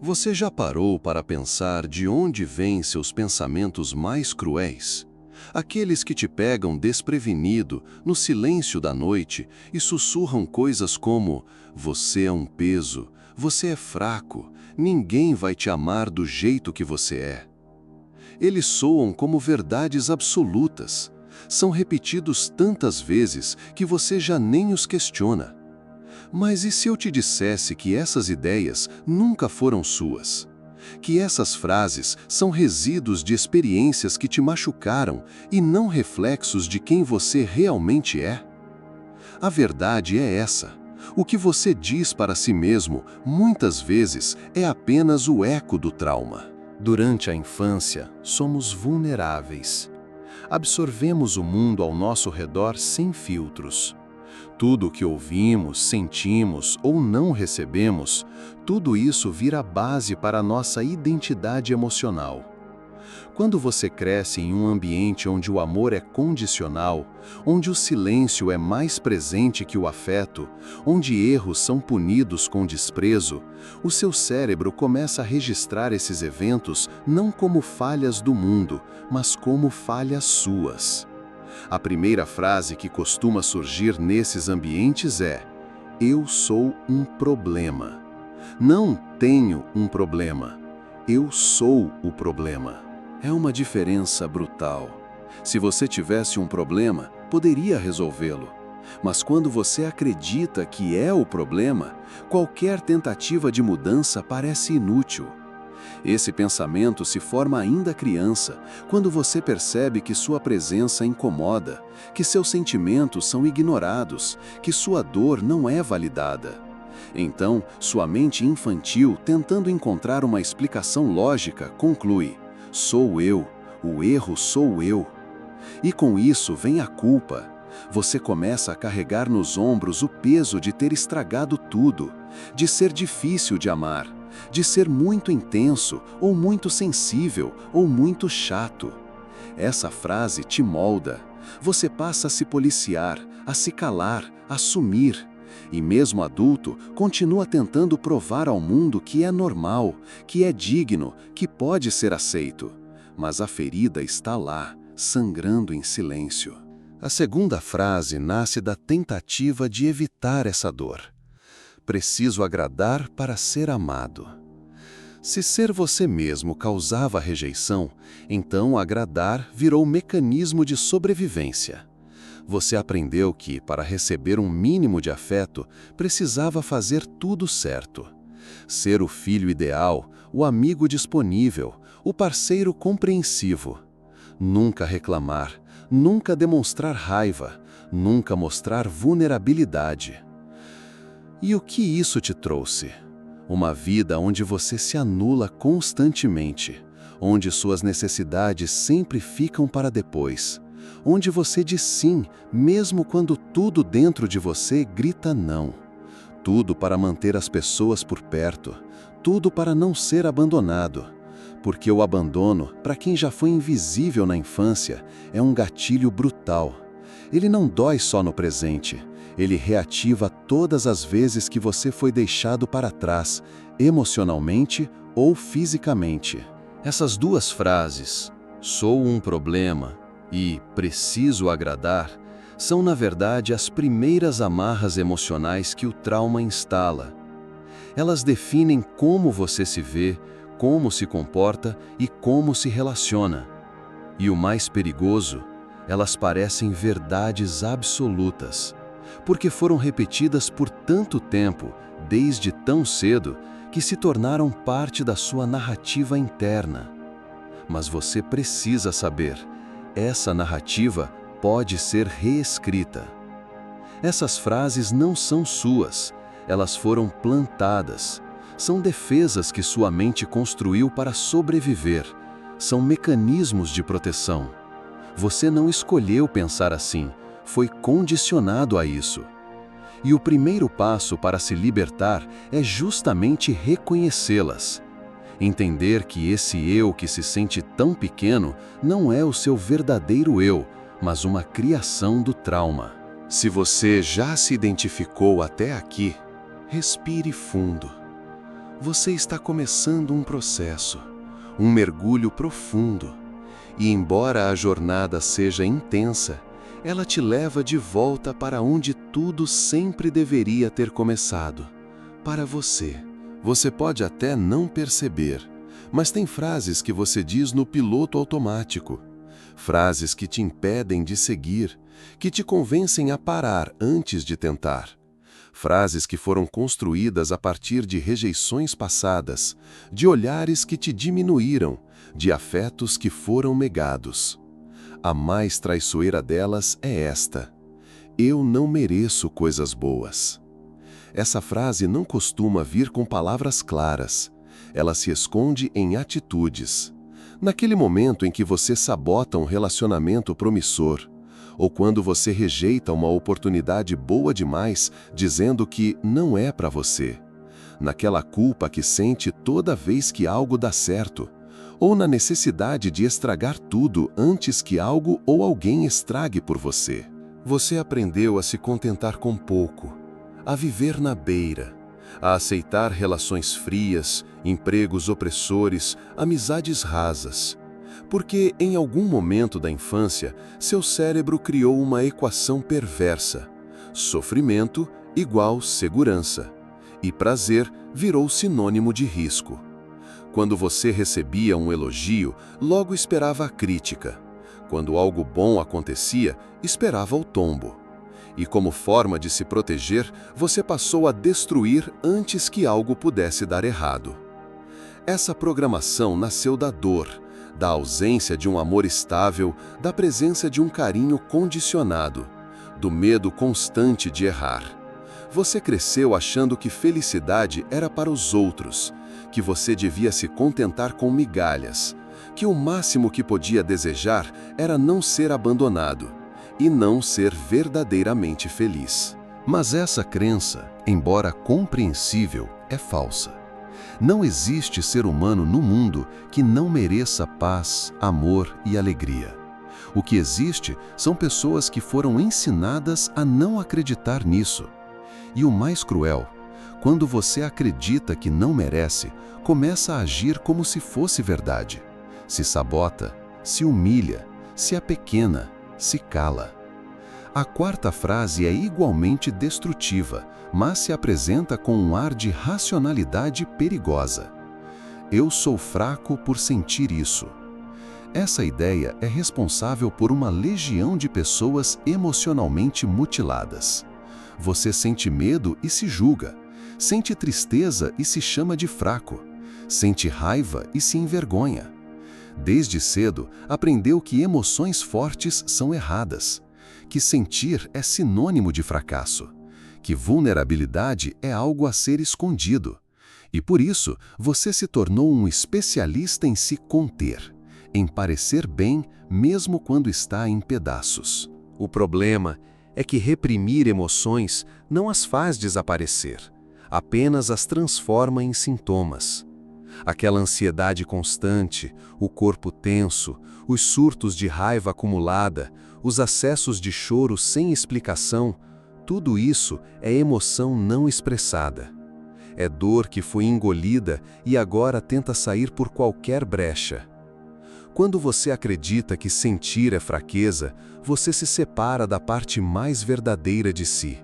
Você já parou para pensar de onde vêm seus pensamentos mais cruéis? Aqueles que te pegam desprevenido no silêncio da noite e sussurram coisas como: você é um peso, você é fraco, ninguém vai te amar do jeito que você é. Eles soam como verdades absolutas. São repetidos tantas vezes que você já nem os questiona. Mas e se eu te dissesse que essas ideias nunca foram suas? Que essas frases são resíduos de experiências que te machucaram e não reflexos de quem você realmente é? A verdade é essa. O que você diz para si mesmo, muitas vezes, é apenas o eco do trauma. Durante a infância, somos vulneráveis. Absorvemos o mundo ao nosso redor sem filtros. Tudo o que ouvimos, sentimos ou não recebemos, tudo isso vira base para a nossa identidade emocional. Quando você cresce em um ambiente onde o amor é condicional, onde o silêncio é mais presente que o afeto, onde erros são punidos com desprezo, o seu cérebro começa a registrar esses eventos não como falhas do mundo, mas como falhas suas. A primeira frase que costuma surgir nesses ambientes é: eu sou um problema. Não tenho um problema. Eu sou o problema. É uma diferença brutal. Se você tivesse um problema, poderia resolvê-lo. Mas quando você acredita que é o problema, qualquer tentativa de mudança parece inútil. Esse pensamento se forma ainda criança, quando você percebe que sua presença incomoda, que seus sentimentos são ignorados, que sua dor não é validada. Então, sua mente infantil, tentando encontrar uma explicação lógica, conclui: sou eu, o erro sou eu. E com isso vem a culpa. Você começa a carregar nos ombros o peso de ter estragado tudo, de ser difícil de amar, de ser muito intenso, ou muito sensível, ou muito chato. Essa frase te molda. Você passa a se policiar, a se calar, a sumir. E mesmo adulto, continua tentando provar ao mundo que é normal, que é digno, que pode ser aceito. Mas a ferida está lá, sangrando em silêncio. A segunda frase nasce da tentativa de evitar essa dor. Preciso agradar para ser amado. Se ser você mesmo causava rejeição, então agradar virou mecanismo de sobrevivência. Você aprendeu que, para receber um mínimo de afeto, precisava fazer tudo certo. Ser o filho ideal, o amigo disponível, o parceiro compreensivo. Nunca reclamar, nunca demonstrar raiva, nunca mostrar vulnerabilidade. E o que isso te trouxe? Uma vida onde você se anula constantemente, onde suas necessidades sempre ficam para depois, onde você diz sim, mesmo quando tudo dentro de você grita não. Tudo para manter as pessoas por perto, tudo para não ser abandonado. Porque o abandono, para quem já foi invisível na infância, é um gatilho brutal. Ele não dói só no presente, ele reativa todas as vezes que você foi deixado para trás, emocionalmente ou fisicamente. Essas duas frases, sou um problema e preciso agradar, são na verdade as primeiras amarras emocionais que o trauma instala. Elas definem como você se vê, como se comporta e como se relaciona. E o mais perigoso, elas parecem verdades absolutas, porque foram repetidas por tanto tempo, desde tão cedo, que se tornaram parte da sua narrativa interna. Mas você precisa saber, essa narrativa pode ser reescrita. Essas frases não são suas, elas foram plantadas. São defesas que sua mente construiu para sobreviver. São mecanismos de proteção. Você não escolheu pensar assim, foi condicionado a isso. E o primeiro passo para se libertar é justamente reconhecê-las. Entender que esse eu que se sente tão pequeno não é o seu verdadeiro eu, mas uma criação do trauma. Se você já se identificou até aqui, respire fundo. Você está começando um processo, um mergulho profundo. E embora a jornada seja intensa, ela te leva de volta para onde tudo sempre deveria ter começado, para você. Você pode até não perceber, mas tem frases que você diz no piloto automático. Frases que te impedem de seguir, que te convencem a parar antes de tentar. Frases que foram construídas a partir de rejeições passadas, de olhares que te diminuíram, de afetos que foram negados. A mais traiçoeira delas é esta: eu não mereço coisas boas. Essa frase não costuma vir com palavras claras. Ela se esconde em atitudes. Naquele momento em que você sabota um relacionamento promissor, ou quando você rejeita uma oportunidade boa demais, dizendo que não é para você. Naquela culpa que sente toda vez que algo dá certo, ou na necessidade de estragar tudo antes que algo ou alguém estrague por você. Você aprendeu a se contentar com pouco, a viver na beira, a aceitar relações frias, empregos opressores, amizades rasas. Porque em algum momento da infância, seu cérebro criou uma equação perversa: sofrimento igual segurança, e prazer virou sinônimo de risco. Quando você recebia um elogio, logo esperava a crítica. Quando algo bom acontecia, esperava o tombo. E como forma de se proteger, você passou a destruir antes que algo pudesse dar errado. Essa programação nasceu da dor, da ausência de um amor estável, da presença de um carinho condicionado, do medo constante de errar. Você cresceu achando que felicidade era para os outros, que você devia se contentar com migalhas, que o máximo que podia desejar era não ser abandonado e não ser verdadeiramente feliz. Mas essa crença, embora compreensível, é falsa. Não existe ser humano no mundo que não mereça paz, amor e alegria. O que existe são pessoas que foram ensinadas a não acreditar nisso. E o mais cruel, quando você acredita que não merece, começa a agir como se fosse verdade. Se sabota, se humilha, se apequena, se cala. A quarta frase é igualmente destrutiva, mas se apresenta com um ar de racionalidade perigosa. Eu sou fraco por sentir isso. Essa ideia é responsável por uma legião de pessoas emocionalmente mutiladas. Você sente medo e se julga, sente tristeza e se chama de fraco, sente raiva e se envergonha. Desde cedo, aprendeu que emoções fortes são erradas, que sentir é sinônimo de fracasso, que vulnerabilidade é algo a ser escondido. E por isso, você se tornou um especialista em se conter, em parecer bem mesmo quando está em pedaços. O problema é que reprimir emoções não as faz desaparecer, apenas as transforma em sintomas. Aquela ansiedade constante, o corpo tenso, os surtos de raiva acumulada, os acessos de choro sem explicação, tudo isso é emoção não expressada. É dor que foi engolida e agora tenta sair por qualquer brecha. Quando você acredita que sentir é fraqueza, você se separa da parte mais verdadeira de si.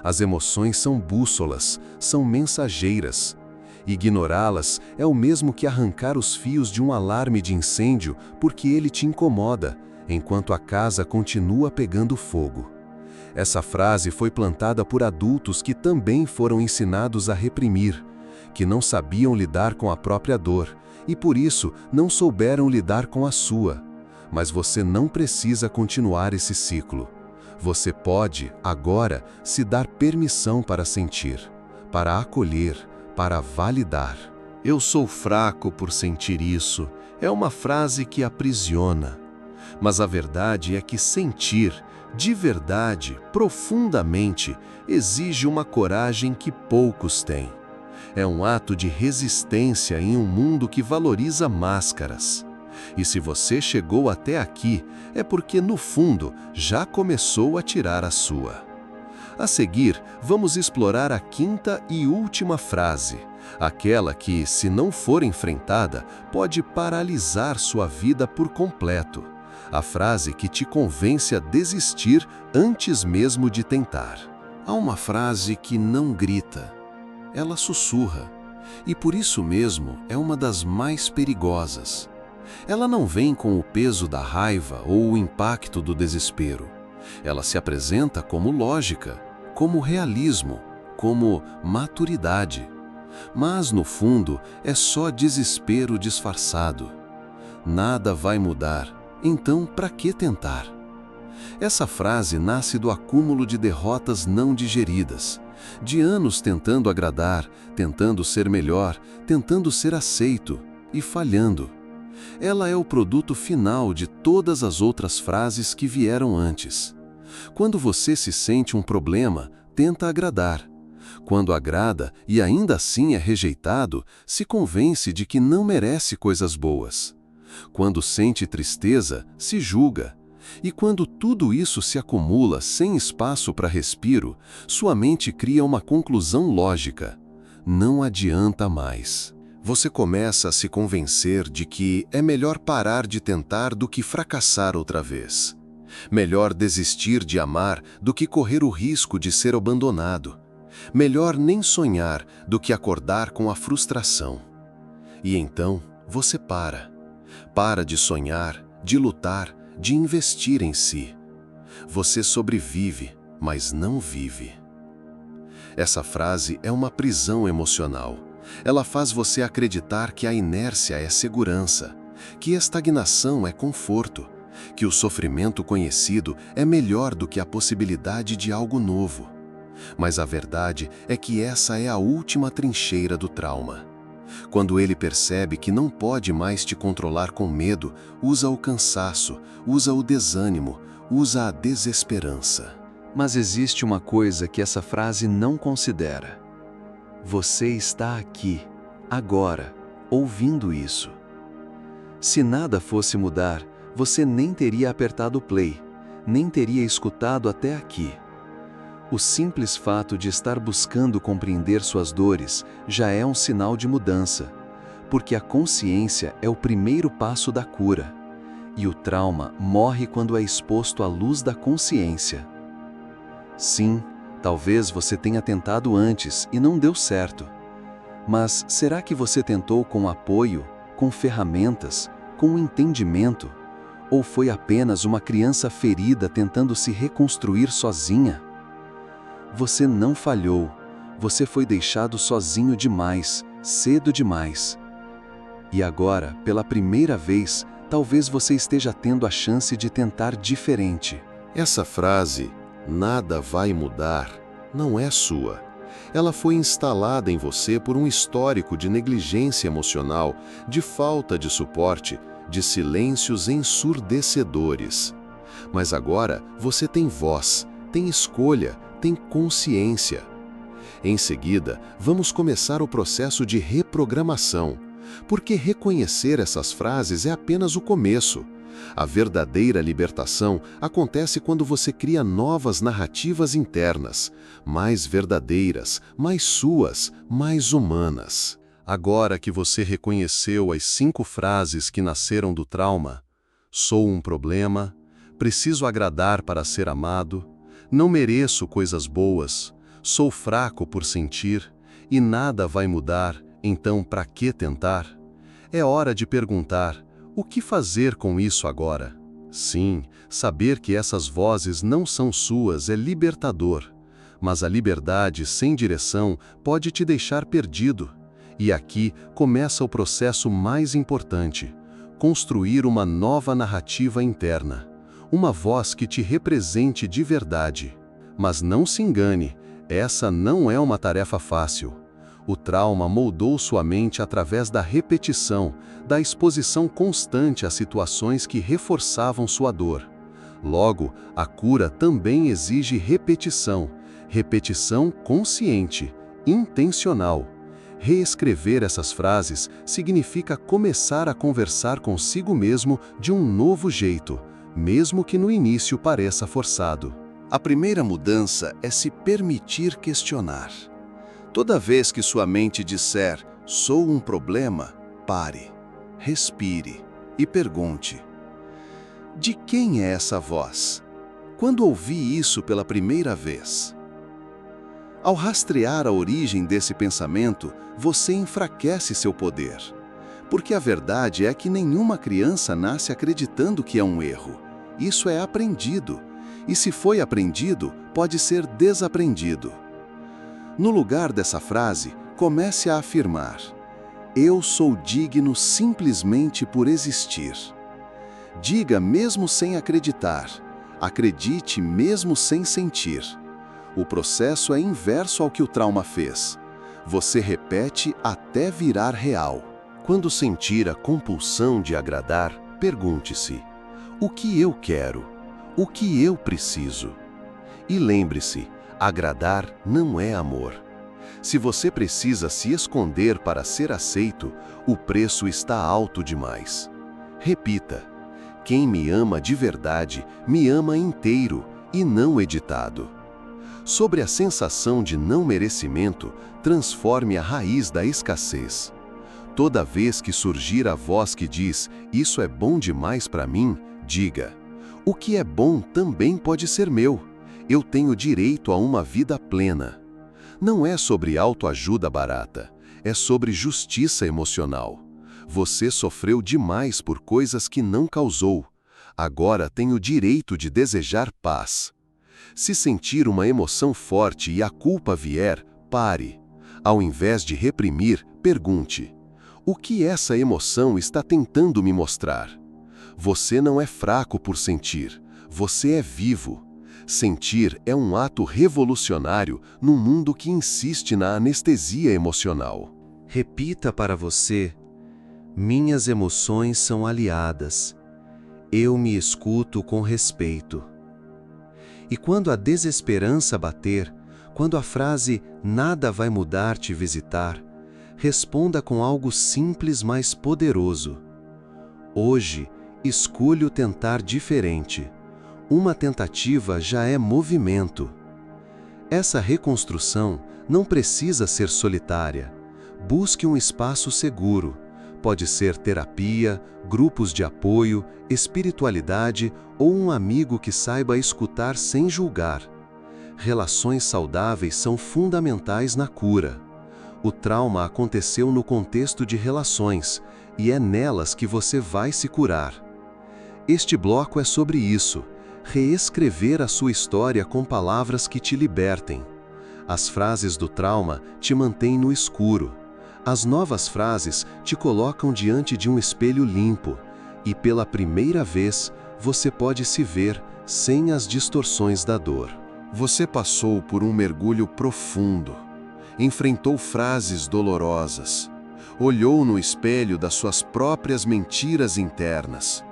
As emoções são bússolas, são mensageiras. Ignorá-las é o mesmo que arrancar os fios de um alarme de incêndio porque ele te incomoda, enquanto a casa continua pegando fogo. Essa frase foi plantada por adultos que também foram ensinados a reprimir, que não sabiam lidar com a própria dor e por isso não souberam lidar com a sua. Mas você não precisa continuar esse ciclo. Você pode, agora, se dar permissão para sentir, para acolher, para validar. Eu sou fraco por sentir isso é uma frase que aprisiona. Mas a verdade é que sentir, de verdade, profundamente, exige uma coragem que poucos têm. É um ato de resistência em um mundo que valoriza máscaras. E se você chegou até aqui, é porque, no fundo, já começou a tirar a sua. A seguir, vamos explorar a quinta e última frase, Aquela que, se não for enfrentada, pode paralisar sua vida por completo. A frase que te convence a desistir antes mesmo de tentar. Há uma frase que não grita, ela sussurra, e por isso mesmo é uma das mais perigosas. Ela não vem com o peso da raiva ou o impacto do desespero. Ela se apresenta como lógica, como realismo, como maturidade. Mas, no fundo, é só desespero disfarçado. Nada vai mudar, então para que tentar? Essa frase nasce do acúmulo de derrotas não digeridas, de anos tentando agradar, tentando ser melhor, tentando ser aceito e falhando. Ela é o produto final de todas as outras frases que vieram antes. Quando você se sente um problema, tenta agradar. Quando agrada e ainda assim é rejeitado, se convence de que não merece coisas boas. Quando sente tristeza, se julga. E quando tudo isso se acumula sem espaço para respiro, sua mente cria uma conclusão lógica. Não adianta mais. Você começa a se convencer de que é melhor parar de tentar do que fracassar outra vez. Melhor desistir de amar do que correr o risco de ser abandonado. Melhor nem sonhar do que acordar com a frustração. E então você para. Para de sonhar, de lutar, de investir em si. Você sobrevive, mas não vive. Essa frase é uma prisão emocional. Ela faz você acreditar que a inércia é segurança, que a estagnação é conforto, que o sofrimento conhecido é melhor do que a possibilidade de algo novo. Mas a verdade é que essa é a última trincheira do trauma. Quando ele percebe que não pode mais te controlar com medo, usa o cansaço, usa o desânimo, usa a desesperança. Mas existe uma coisa que essa frase não considera. Você está aqui, agora, ouvindo isso. Se nada fosse mudar, você nem teria apertado play, nem teria escutado até aqui. O simples fato de estar buscando compreender suas dores já é um sinal de mudança, porque a consciência é o primeiro passo da cura, e o trauma morre quando é exposto à luz da consciência. Sim, talvez você tenha tentado antes e não deu certo. Mas será que você tentou com apoio, com ferramentas, com entendimento? Ou foi apenas uma criança ferida tentando se reconstruir sozinha? Você não falhou, você foi deixado sozinho demais, cedo demais. E agora, pela primeira vez, talvez você esteja tendo a chance de tentar diferente. Essa frase, "nada vai mudar", não é sua. Ela foi instalada em você por um histórico de negligência emocional, de falta de suporte, de silêncios ensurdecedores. Mas agora você tem voz, tem escolha, tem consciência. Em seguida, vamos começar o processo de reprogramação, porque reconhecer essas frases é apenas o começo. A verdadeira libertação acontece quando você cria novas narrativas internas, mais verdadeiras, mais suas, mais humanas. Agora que você reconheceu as 5 frases que nasceram do trauma, sou um problema, preciso agradar para ser amado, não mereço coisas boas, sou fraco por sentir e nada vai mudar, então para que tentar? É hora de perguntar: o que fazer com isso agora? Sim, saber que essas vozes não são suas é libertador, mas a liberdade sem direção pode te deixar perdido. E aqui começa o processo mais importante: construir uma nova narrativa interna. Uma voz que te represente de verdade. Mas não se engane, essa não é uma tarefa fácil. O trauma moldou sua mente através da repetição, da exposição constante a situações que reforçavam sua dor. Logo, a cura também exige repetição, repetição consciente, intencional. Reescrever essas frases significa começar a conversar consigo mesmo de um novo jeito, mesmo que no início pareça forçado. A primeira mudança é se permitir questionar. Toda vez que sua mente disser, sou um problema, pare, respire e pergunte: de quem é essa voz? Quando ouvi isso pela primeira vez? Ao rastrear a origem desse pensamento, você enfraquece seu poder. Porque a verdade é que nenhuma criança nasce acreditando que é um erro. Isso é aprendido. E se foi aprendido, pode ser desaprendido. No lugar dessa frase, comece a afirmar: eu sou digno simplesmente por existir. Diga mesmo sem acreditar. Acredite mesmo sem sentir. O processo é inverso ao que o trauma fez. Você repete até virar real. Quando sentir a compulsão de agradar, pergunte-se: o que eu quero? O que eu preciso? E lembre-se, agradar não é amor. Se você precisa se esconder para ser aceito, o preço está alto demais. Repita: quem me ama de verdade, me ama inteiro e não editado. Sobre a sensação de não merecimento, transforme a raiz da escassez. Toda vez que surgir a voz que diz, isso é bom demais para mim, diga: o que é bom também pode ser meu. Eu tenho direito a uma vida plena. Não é sobre autoajuda barata, é sobre justiça emocional. Você sofreu demais por coisas que não causou. Agora tem o direito de desejar paz. Se sentir uma emoção forte e a culpa vier, pare. Ao invés de reprimir, pergunte: o que essa emoção está tentando me mostrar? Você não é fraco por sentir, você é vivo. Sentir é um ato revolucionário num mundo que insiste na anestesia emocional. Repita para você: minhas emoções são aliadas. Eu me escuto com respeito. E quando a desesperança bater, quando a frase "nada vai mudar" te visitar, responda com algo simples, mas poderoso. Hoje, escolho tentar diferente. Uma tentativa já é movimento. Essa reconstrução não precisa ser solitária. Busque um espaço seguro. Pode ser terapia, grupos de apoio, espiritualidade ou um amigo que saiba escutar sem julgar. Relações saudáveis são fundamentais na cura. O trauma aconteceu no contexto de relações, e é nelas que você vai se curar. Este bloco é sobre isso: reescrever a sua história com palavras que te libertem. As frases do trauma te mantêm no escuro. As novas frases te colocam diante de um espelho limpo, e pela primeira vez você pode se ver sem as distorções da dor. Você passou por um mergulho profundo, enfrentou frases dolorosas, olhou no espelho das suas próprias mentiras internas,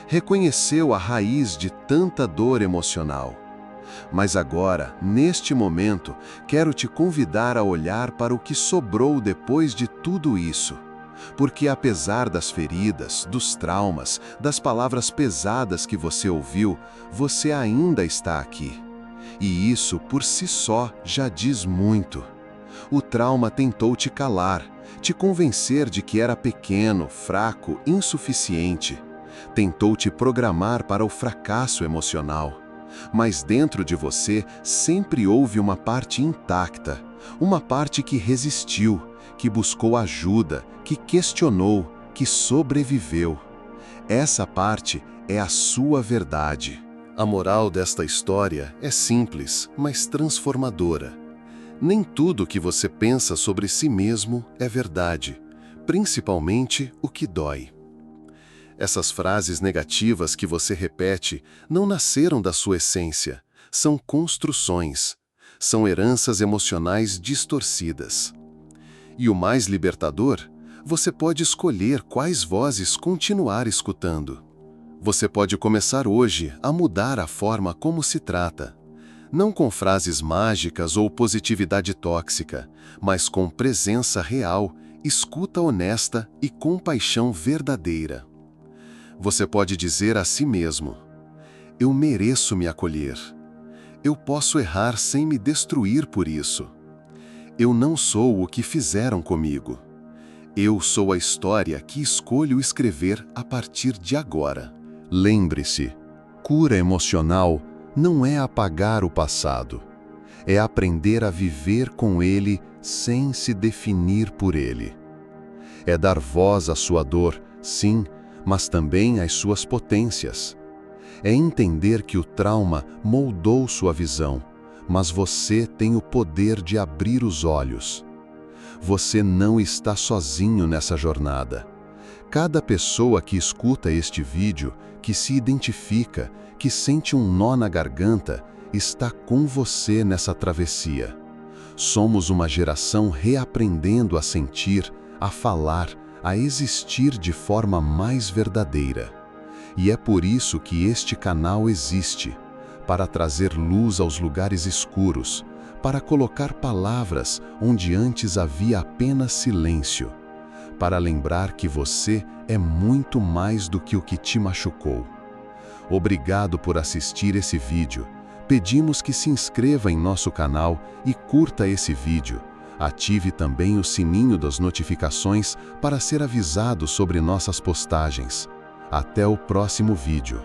reconheceu a raiz de tanta dor emocional. Mas agora, neste momento, quero te convidar a olhar para o que sobrou depois de tudo isso. Porque apesar das feridas, dos traumas, das palavras pesadas que você ouviu, você ainda está aqui. E isso, por si só, já diz muito. O trauma tentou te calar, te convencer de que era pequeno, fraco, insuficiente. Tentou te programar para o fracasso emocional. Mas dentro de você sempre houve uma parte intacta, uma parte que resistiu, que buscou ajuda, que questionou, que sobreviveu. Essa parte é a sua verdade. A moral desta história é simples, mas transformadora. Nem tudo que você pensa sobre si mesmo é verdade, principalmente o que dói. Essas frases negativas que você repete não nasceram da sua essência, são construções, são heranças emocionais distorcidas. E o mais libertador, você pode escolher quais vozes continuar escutando. Você pode começar hoje a mudar a forma como se trata. Não com frases mágicas ou positividade tóxica, mas com presença real, escuta honesta e compaixão verdadeira. Você pode dizer a si mesmo: eu mereço me acolher. Eu posso errar sem me destruir por isso. Eu não sou o que fizeram comigo. Eu sou a história que escolho escrever a partir de agora. Lembre-se, cura emocional não é apagar o passado. É aprender a viver com ele sem se definir por ele. É dar voz à sua dor, sim, mas também às suas potências. É entender que o trauma moldou sua visão, mas você tem o poder de abrir os olhos. Você não está sozinho nessa jornada. Cada pessoa que escuta este vídeo, que se identifica, que sente um nó na garganta, está com você nessa travessia. Somos uma geração reaprendendo a sentir, a falar, a existir de forma mais verdadeira. E é por isso que este canal existe, para trazer luz aos lugares escuros, para colocar palavras onde antes havia apenas silêncio, para lembrar que você é muito mais do que o que te machucou. Obrigado por assistir esse vídeo. Pedimos que se inscreva em nosso canal e curta esse vídeo. Ative também o sininho das notificações para ser avisado sobre nossas postagens. Até o próximo vídeo.